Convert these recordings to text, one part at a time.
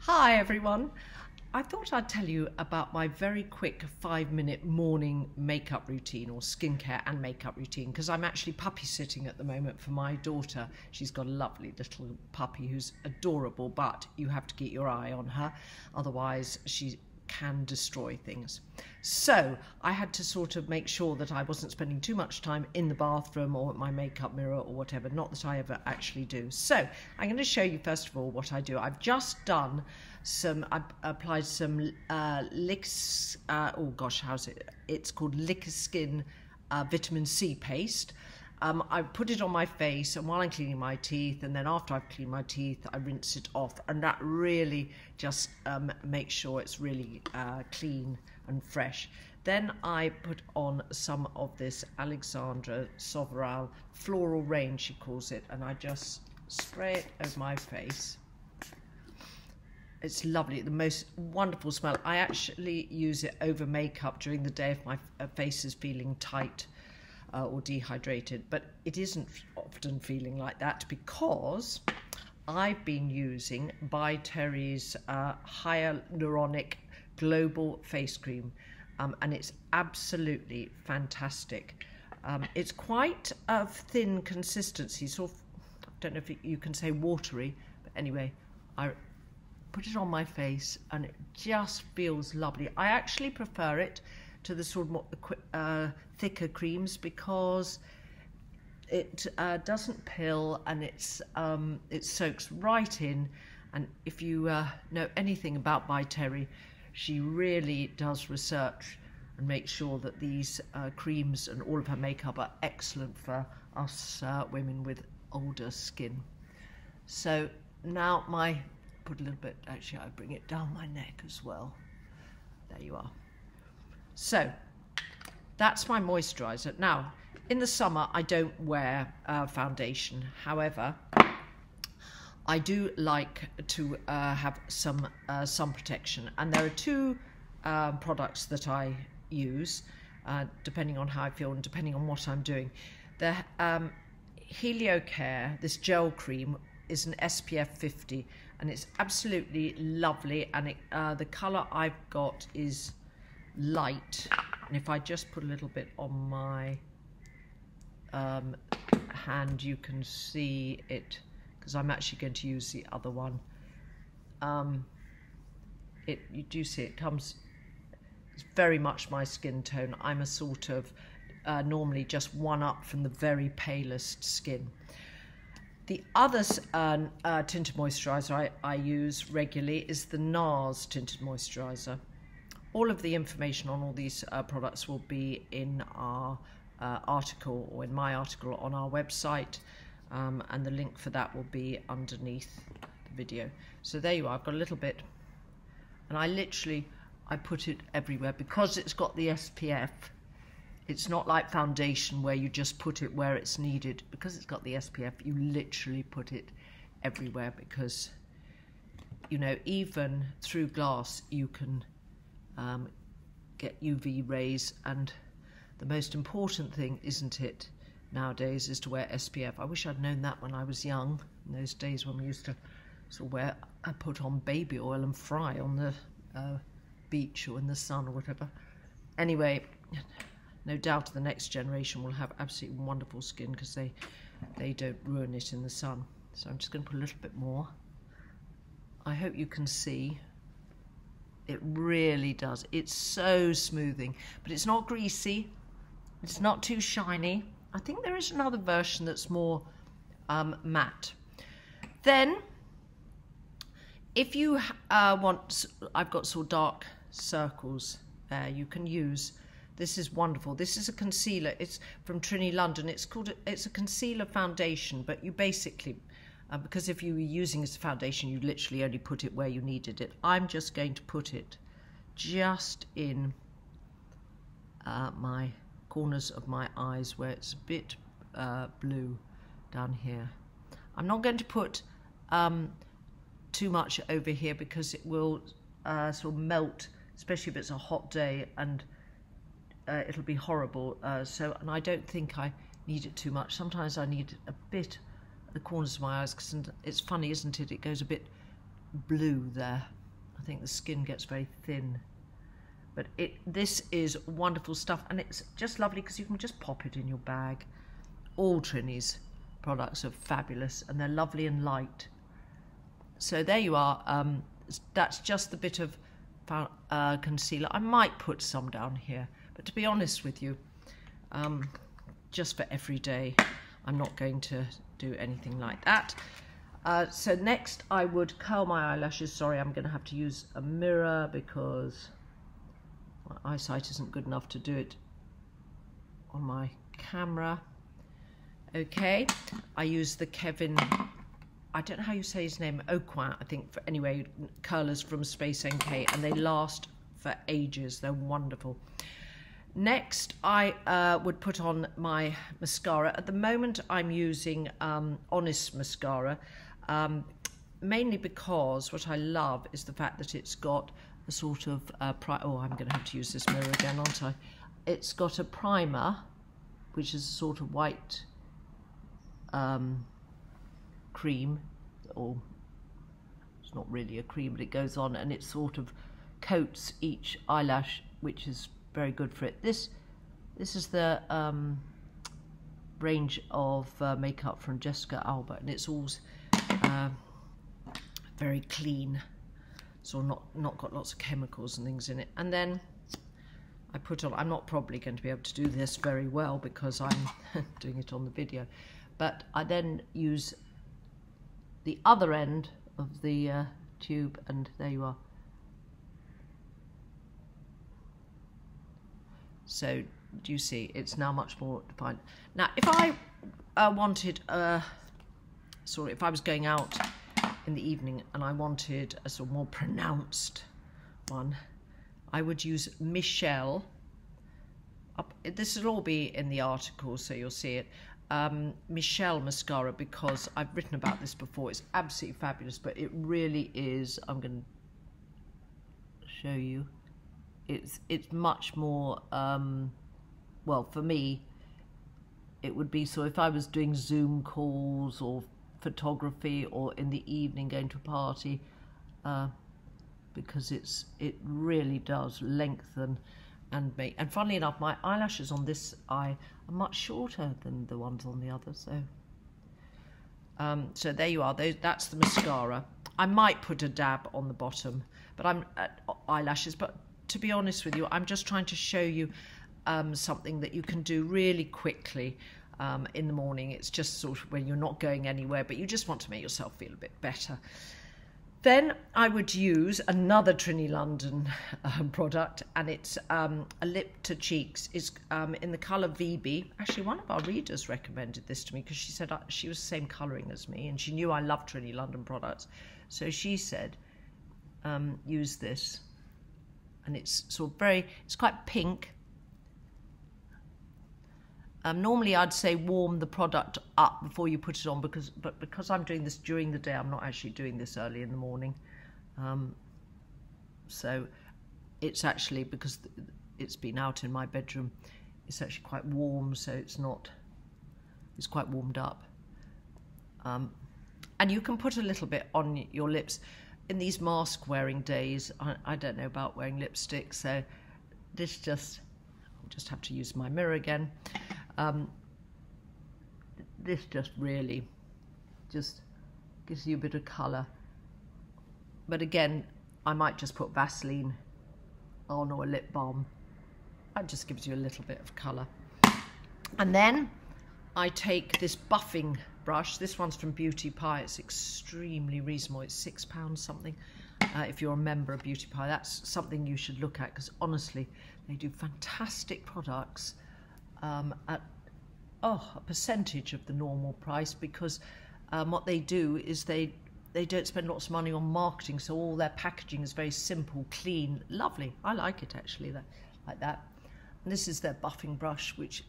Hi everyone. I thought I'd tell you about my very quick 5-minute morning makeup routine, or skincare and makeup routine, because I'm actually puppy sitting at the moment for my daughter. She's got a lovely little puppy who's adorable, but you have to keep your eye on her, otherwise she can destroy things. So I had to sort of make sure that I wasn't spending too much time in the bathroom or at my makeup mirror or whatever, not that I ever actually do. So I'm going to show you first of all what I do. I've just done I've applied some it's called Liquor Skin vitamin C paste. I put it on my face, and while I'm cleaning my teeth, and then after I've cleaned my teeth, I rinse it off, and that really just makes sure it's really clean and fresh. Then I put on some of this Alexandra Soveral Floral Rain, she calls it, and I just spray it over my face. It's lovely, the most wonderful smell. I actually use it over makeup during the day if my face is feeling tight or dehydrated, but it isn't often feeling like that because I've been using By Terry's Hyaluronic Global Face Cream, and it's absolutely fantastic. It's quite a thin consistency, sort of, I don't know if you can say watery, but anyway, I put it on my face and it just feels lovely. I actually prefer it to the sort of more thicker creams because it doesn't pill, and it soaks right in. And if you know anything about By Terry, she really does research and make sure that these creams and all of her makeup are excellent for us women with older skin. So now put a little bit, actually I bring it down my neck as well. There you are. So that's my moisturizer. Now in the summer I don't wear foundation, however I do like to have some sun protection, and there are two products that I use depending on how I feel and depending on what I'm doing. The Helio Care, this gel cream, is an SPF 50 and it's absolutely lovely, and the colour I've got is light, and if I just put a little bit on my hand you can see it, because I'm actually going to use the other one. You do see it comes, it's very much my skin tone. I'm a sort of normally just one up from the very palest skin. The other tinted moisturiser I use regularly is the Nars tinted moisturiser. All of the information on all these products will be in our article, or in my article on our website, and the link for that will be underneath the video. So there you are, I've got a little bit, and I put it everywhere because it's got the SPF. It's not like foundation where you just put it where it's needed. Because it's got the SPF, you literally put it everywhere, because, you know, even through glass you can get UV rays, and the most important thing, isn't it, nowadays, is to wear SPF. I wish I'd known that when I was young, in those days when we used to sort of put on baby oil and fry on the beach or in the sun or whatever. Anyway, no doubt the next generation will have absolutely wonderful skin because they don't ruin it in the sun. So I'm just going to put a little bit more. I hope you can see. It really does. It's so smoothing, but it's not greasy. It's not too shiny. I think there is another version that's more matte. Then, if you want, I've got sort of dark circles there, you can use, this is wonderful. This is a concealer. It's from Trini London. It's a concealer foundation, but you basically, because if you were using it as a foundation, you literally only put it where you needed it. I'm just going to put it just in my corners of my eyes where it's a bit blue down here. I'm not going to put too much over here because it will sort of melt, especially if it's a hot day, and it'll be horrible. And I don't think I need it too much. Sometimes I need a bit at the corners of my eyes, because it's funny, isn't it? It goes a bit blue there. I think the skin gets very thin. But this is wonderful stuff, and it's just lovely because you can just pop it in your bag. All Trini's products are fabulous, and they're lovely and light. So there you are. That's just a bit of concealer. I might put some down here, but to be honest with you, just for every day, I'm not going to do anything like that. So next I would curl my eyelashes. Sorry, I'm going to have to use a mirror because my eyesight isn't good enough to do it on my camera. Okay, I use the Kevin, I don't know how you say his name, Aucoin, I think, anyway, curlers from Space NK, and they last for ages. They're wonderful. Next, I would put on my mascara. At the moment, I'm using Honest mascara, mainly because what I love is the fact that it's got a sort of, oh, I'm going to have to use this mirror again, aren't I? It's got a primer, which is a sort of white cream, or it's not really a cream, but it goes on and it sort of coats each eyelash, which is very good for it. This is the range of makeup from Jessica Alba, and it's all very clean, so not got lots of chemicals and things in it. And then I put on, I'm not probably going to be able to do this very well because I'm doing it on the video, but I then use the other end of the tube, and there you are. So do you see, it's now much more defined. Now if I wanted, sorry, if I was going out in the evening and I wanted a sort of more pronounced one, I would use Michelle. This will all be in the article, so you'll see it. Michelle mascara, because I've written about this before. It's absolutely fabulous, but it really is. I'm going to show you. It's much more, well, for me, it would be, so if I was doing Zoom calls or photography or in the evening going to a party, because it really does lengthen and make, and funnily enough, my eyelashes on this eye are much shorter than the ones on the other, so there you are. That's the mascara. I might put a dab on the bottom, but I'm eyelashes, but to be honest with you, I'm just trying to show you something that you can do really quickly in the morning. It's just sort of when you're not going anywhere, but you just want to make yourself feel a bit better. Then I would use another Trini London product, and it's a lip to cheeks. It's in the colour VB. Actually, one of our readers recommended this to me because she said she was the same colouring as me, and she knew I love Trini London products. So she said, use this. And it's sort of it's quite pink. Normally I'd say warm the product up before you put it on, but because I'm doing this during the day, I'm not actually doing this early in the morning. So it's actually, because it's been out in my bedroom, it's actually quite warm, so it's quite warmed up. And you can put a little bit on your lips. In these mask wearing days, I don't know about wearing lipstick, so this I'll just have to use my mirror again. This just really just gives you a bit of colour. But again, I might just put Vaseline on, or a lip balm. That just gives you a little bit of colour. And then I take this buffing brush. This one's from Beauty Pie. It's extremely reasonable. It's £6 something. If you're a member of Beauty Pie, that's something you should look at, because honestly, they do fantastic products at a percentage of the normal price, because what they do is they don't spend lots of money on marketing, so all their packaging is very simple, clean, lovely. I like it actually, like that. And this is their buffing brush, which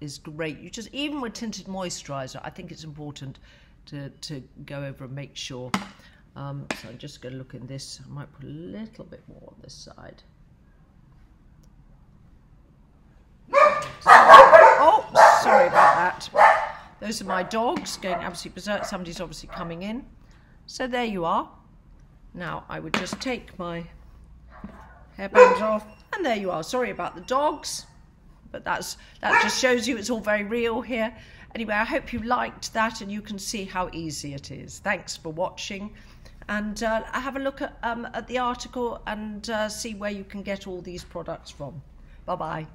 is great. You just, even with tinted moisturizer, I think it's important to go over and make sure. So I'm just going to look in this. I might put a little bit more on this side. Oh, sorry about that. Those are my dogs going absolutely berserk. Somebody's obviously coming in. So there you are. Now I would just take my hairband off, and there you are. Sorry about the dogs, but that just shows you it's all very real here. Anyway, I hope you liked that and you can see how easy it is. Thanks for watching, and have a look at the article and see where you can get all these products from. Bye-bye.